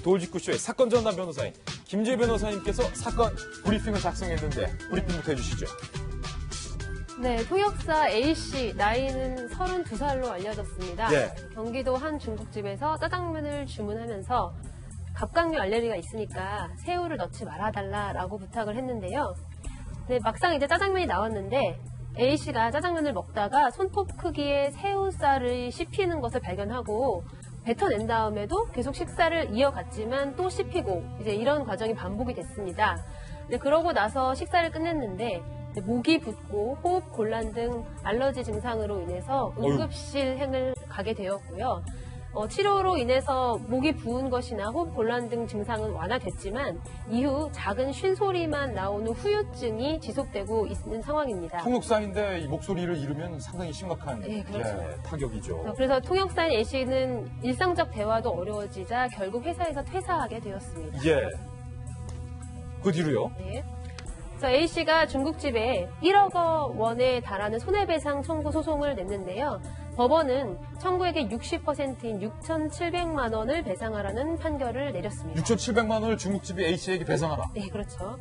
돌직구쇼의 사건 전담 변호사인 김재 변호사님께서 사건 브리핑을 작성했는데 브리핑부터 해주시죠. 네, 통역사 A씨 나이는 32살로 알려졌습니다. 네. 경기도 한 중국집에서 짜장면을 주문하면서 갑각류 알레르기가 있으니까 새우를 넣지 말아달라라고 부탁을 했는데요. 네, 막상 이제 짜장면이 나왔는데 A씨가 짜장면을 먹다가 손톱 크기의 새우살을 씹히는 것을 발견하고 뱉어낸 다음에도 계속 식사를 이어갔지만 또 씹히고 이제 이런 과정이 반복이 됐습니다. 네, 그러고 나서 식사를 끝냈는데 목이 붓고 호흡 곤란 등 알러지 증상으로 인해서 응급실행을 가게 되었고요. 치료로 인해서 목이 부은 것이나 호흡 곤란 등 증상은 완화됐지만 이후 작은 쉰소리만 나오는 후유증이 지속되고 있는 상황입니다. 통역사인데 이 목소리를 잃으면 상당히 심각한 네, 그렇죠. 타격이죠. 그래서 통역사인 A씨는 일상적 대화도 어려워지자 결국 회사에서 퇴사하게 되었습니다. 예. 그 뒤로요? 네. A씨가 중국집에 1억 원에 달하는 손해배상 청구 소송을 냈는데요. 법원은 청구액의 60%인 6,700만 원을 배상하라는 판결을 내렸습니다. 6,700만 원을 중국집이 A씨에게 배상하라. 네, 그렇죠.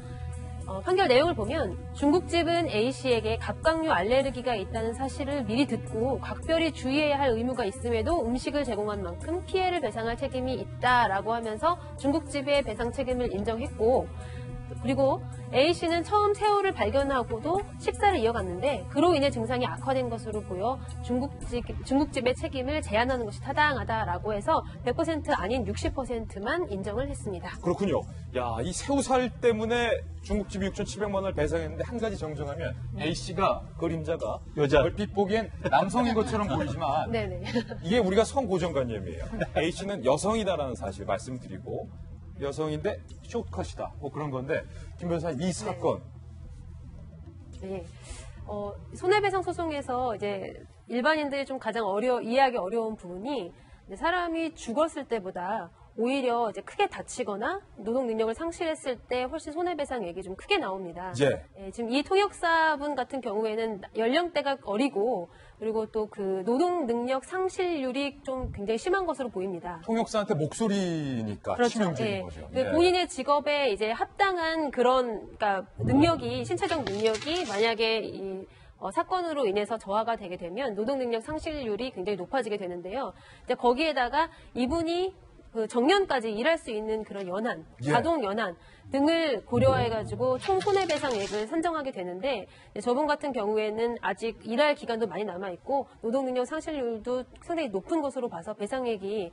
판결 내용을 보면 중국집은 A씨에게 갑각류 알레르기가 있다는 사실을 미리 듣고 각별히 주의해야 할 의무가 있음에도 음식을 제공한 만큼 피해를 배상할 책임이 있다라고 하면서 중국집의 배상 책임을 인정했고, 그리고 A씨는 처음 새우를 발견하고도 식사를 이어갔는데 그로 인해 증상이 악화된 것으로 보여 중국집의 책임을 제한하는 것이 타당하다라고 해서 100% 아닌 60%만 인정을 했습니다. 그렇군요. 야, 이 새우살 때문에 중국집이 6,700만 원을 배상했는데 한 가지 정정하면 A씨가 그림자가 여자. 얼핏 보기엔 남성인 것처럼 보이지만 네네. 이게 우리가 성고정관념이에요. A씨는 여성이다라는 사실 말씀드리고 여성인데 숏컷이다. 뭐 그런 건데 김 변호사님 이 사건. 네. 손해배상 소송에서 이제 일반인들이 좀 가장 이해하기 어려운 부분이 사람이 죽었을 때보다 오히려 이제 크게 다치거나 노동 능력을 상실했을 때 훨씬 손해배상액이 좀 크게 나옵니다. 예. 예, 지금 이 통역사분 같은 경우에는 연령대가 어리고 그리고 또 그 노동 능력 상실률이 좀 굉장히 심한 것으로 보입니다. 통역사한테 목소리니까 그렇죠. 치명적인 예. 거죠. 그 본인의 직업에 이제 합당한 그런 그러니까 능력이 신체적 능력이 만약에 이 사건으로 인해서 저하가 되게 되면 노동 능력 상실률이 굉장히 높아지게 되는데요. 이제 거기에다가 이분이 그 정년까지 일할 수 있는 그런 연한, 예. 가동 연한 등을 고려해가지고 총 손해배상액을 산정하게 되는데 저분 같은 경우에는 아직 일할 기간도 많이 남아있고 노동능력 상실률도 상당히 높은 것으로 봐서 배상액이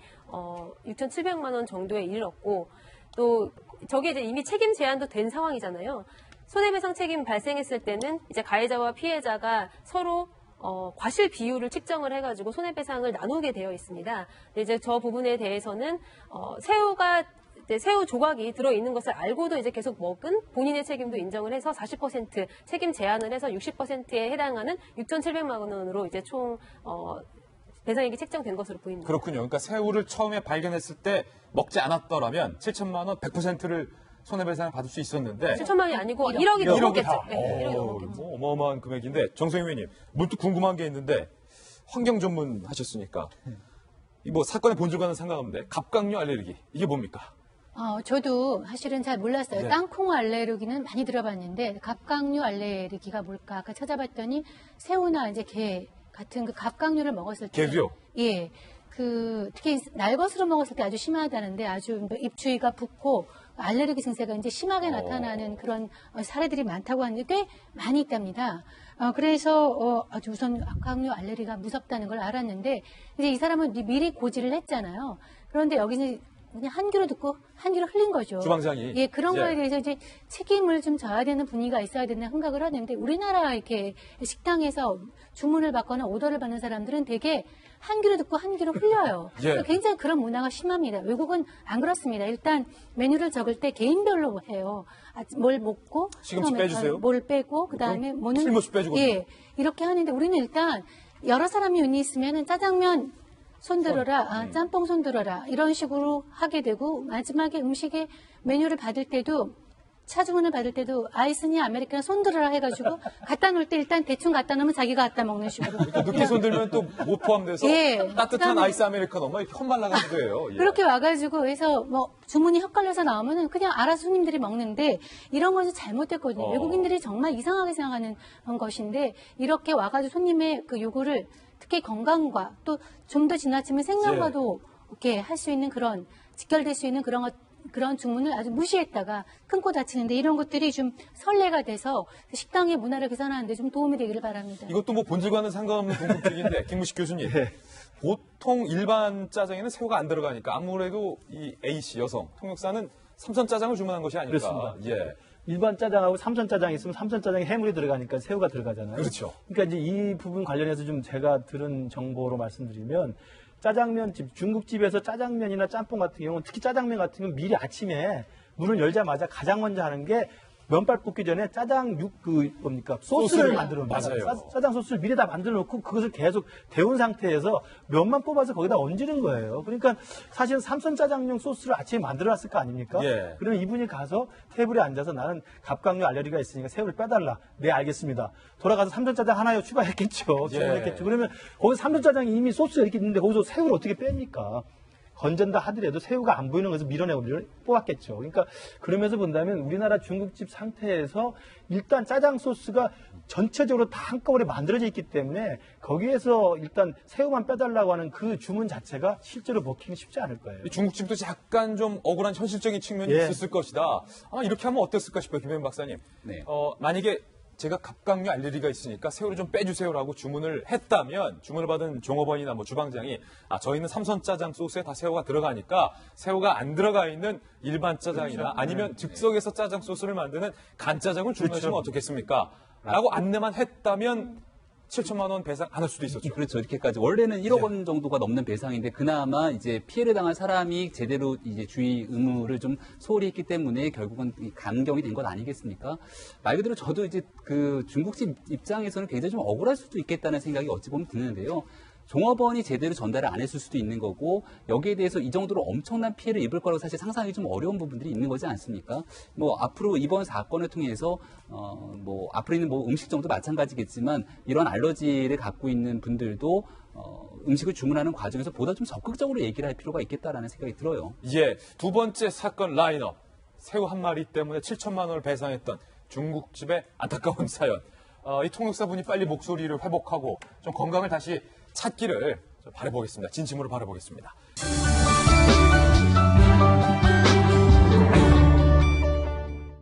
6,700만 원 정도에 이르렀고 또 저게 이제 이미 책임 제한도 된 상황이잖아요. 손해배상 책임 발생했을 때는 이제 가해자와 피해자가 서로 과실 비율을 측정을 해가지고 손해배상을 나누게 되어 있습니다. 근데 이제 저 부분에 대해서는 새우 조각이 들어있는 것을 알고도 이제 계속 먹은 본인의 책임도 인정을 해서 40% 책임 제한을 해서 60%에 해당하는 6,700만 원으로 이제 총 배상액이 책정된 것으로 보입니다. 그렇군요. 그러니까 새우를 처음에 발견했을 때 먹지 않았더라면 7천만 원 100%를 손해배상을 받을 수 있었는데 7천만이 아니고 1억이 넘었겠죠. 다. 네, 1억이 넘었겠죠. 뭐 어마어마한 금액인데 정성희 의원님 문득 궁금한 게 있는데 환경 전문 하셨으니까 뭐 사건의 본질과는 상관없는데 갑각류 알레르기 이게 뭡니까? 저도 사실은 잘 몰랐어요. 네. 땅콩 알레르기는 많이 들어봤는데 갑각류 알레르기가 뭘까 아까 찾아봤더니 새우나 이제 게 같은 그 갑각류를 먹었을 때 게도요? 예. 특히 날것으로 먹었을 때 아주 심하다는데 아주 입주위가 붓고 알레르기 증세가 이제 심하게 나타나는 그런 사례들이 많다고 하는데 꽤 많이 있답니다. 그래서 아주 우선 갑각류 알레르기가 무섭다는 걸 알았는데 이제 이 사람은 미리 고지를 했잖아요. 그런데 여기는 그냥 한 귀로 듣고 한 귀로 흘린 거죠. 주방장이. 예, 그런 거에 대해서 이제 책임을 좀 져야 되는 분위기가 있어야 된다 생각을 하는데 우리나라 이렇게 식당에서 주문을 받거나 오더를 받는 사람들은 되게 한 귀로 듣고 한 귀로 흘려요. 예. 굉장히 그런 문화가 심합니다. 외국은 안 그렇습니다. 일단 메뉴를 적을 때 개인별로 해요. 뭘 먹고 시금치 빼주세요. 뭘 빼고 그다음에 뭐는 실모시 빼주고. 예, 이렇게 하는데 우리는 일단 여러 사람이 있으면은 짜장면 손들어라, 짬뽕 손들어라 이런 식으로 하게 되고 마지막에 음식의 메뉴를 받을 때도 차 주문을 받을 때도 아이스니 아메리카노 손들어라 해가지고 갖다 놓을 때 일단 대충 갖다 놓으면 자기가 갖다 먹는 식으로. 늦게 손들면 또 못 포함돼서 예. 따뜻한 그다음에- 아이스 아메리카노 막 이렇게 헛말라가는 거예요. 예. 그렇게 와가지고 해서 뭐 주문이 헷갈려서 나오면은 그냥 알아서 손님들이 먹는데 이런 것이 잘못됐거든요. 외국인들이 정말 이상하게 생각하는 것인데 이렇게 와가지고 손님의 그 요구를 특히 건강과 또 좀 더 지나치면 생명과도 이렇게 할 수 있는 그런 직결될 수 있는 그런 주문을 아주 무시했다가 큰 코 다치는데 이런 것들이 좀 선례가 돼서 식당의 문화를 개선하는데 좀 도움이 되기를 바랍니다. 이것도 뭐 본질과는 상관없는 궁금증인데 김무식 교수님. 보통 일반 짜장에는 새우가 안 들어가니까 아무래도 이 A씨 여성 통역사는 삼선 짜장을 주문한 것이 아닐까. 그렇습니다. 예. 일반 짜장하고 삼선 짜장이 있으면 삼선 짜장에 해물이 들어가니까 새우가 들어가잖아요. 그렇죠. 그러니까 이제 이 부분 관련해서 좀 제가 들은 정보로 말씀드리면 짜장면집, 중국집에서 짜장면이나 짬뽕 같은 경우는 특히 짜장면 같은 경우는 미리 아침에 문을 열자마자 가장 먼저 하는 게 면발 볶기 전에 짜장 소스를 만들어 놓는 거예요. 맞아요. 짜장 소스를 미리 다 만들어 놓고 그것을 계속 데운 상태에서 면만 뽑아서 거기다 얹는 거예요. 그러니까 사실은 삼선 짜장용 소스를 아침에 만들어 놨을 거 아닙니까? 예. 그러면 이분이 가서 테이블에 앉아서 나는 갑각류 알레르기가 있으니까 새우를 빼달라. 네, 알겠습니다. 돌아가서 삼선 짜장 하나요 추가했겠죠. 주문했겠죠. 그러면 거기 삼선 짜장이 이미 소스가 이렇게 있는데 거기서 새우를 어떻게 뺍니까? 건전다 하더라도 새우가 안 보이는 것을 밀어내고 뽑았겠죠. 그러니까 그러면서 본다면 우리나라 중국집 상태에서 일단 짜장 소스가 전체적으로 다 한꺼번에 만들어져 있기 때문에 거기에서 일단 새우만 빼달라고 하는 그 주문 자체가 실제로 먹히기 쉽지 않을 거예요. 이 중국집도 약간 좀 억울한 현실적인 측면이 예. 있었을 것이다. 아, 이렇게 하면 어땠을까 싶어요, 김혜민 박사님. 네. 만약에 제가 갑각류 알레르기가 있으니까 새우를 좀 빼주세요라고 주문을 했다면 주문을 받은 종업원이나 뭐 주방장이 저희는 삼선 짜장 소스에 다 새우가 들어가니까 새우가 안 들어가 있는 일반 짜장이나 아니면 즉석에서 짜장 소스를 만드는 간짜장을 주문하시면 어떻겠습니까? 라고 안내만 했다면 7천만 원 배상 안 할 수도 있었죠. 그렇죠. 이렇게까지 원래는 1억 원 정도가 넘는 배상인데 그나마 이제 피해를 당한 사람이 제대로 이제 주의 의무를 좀 소홀히 했기 때문에 결국은 이 감경이 된 것 아니겠습니까? 말 그대로 저도 이제 그 중국집 입장에서는 굉장히 좀 억울할 수도 있겠다는 생각이 어찌 보면 드는데요. 종업원이 제대로 전달을 안 했을 수도 있는 거고 여기에 대해서 이 정도로 엄청난 피해를 입을 거라고 사실 상상이 좀 어려운 부분들이 있는 거지 않습니까? 뭐 앞으로 이번 사건을 통해서 뭐 앞으로 있는 뭐 음식점도 마찬가지겠지만 이런 알러지를 갖고 있는 분들도 음식을 주문하는 과정에서 보다 좀 적극적으로 얘기를 할 필요가 있겠다라는 생각이 들어요. 예, 두 번째 사건 라인업. 새우 한 마리 때문에 7천만 원을 배상했던 중국집의 안타까운 사연. 이 통역사분이 빨리 목소리를 회복하고 좀 건강을 다시 찾기를 바라보겠습니다. 진심으로 바라보겠습니다.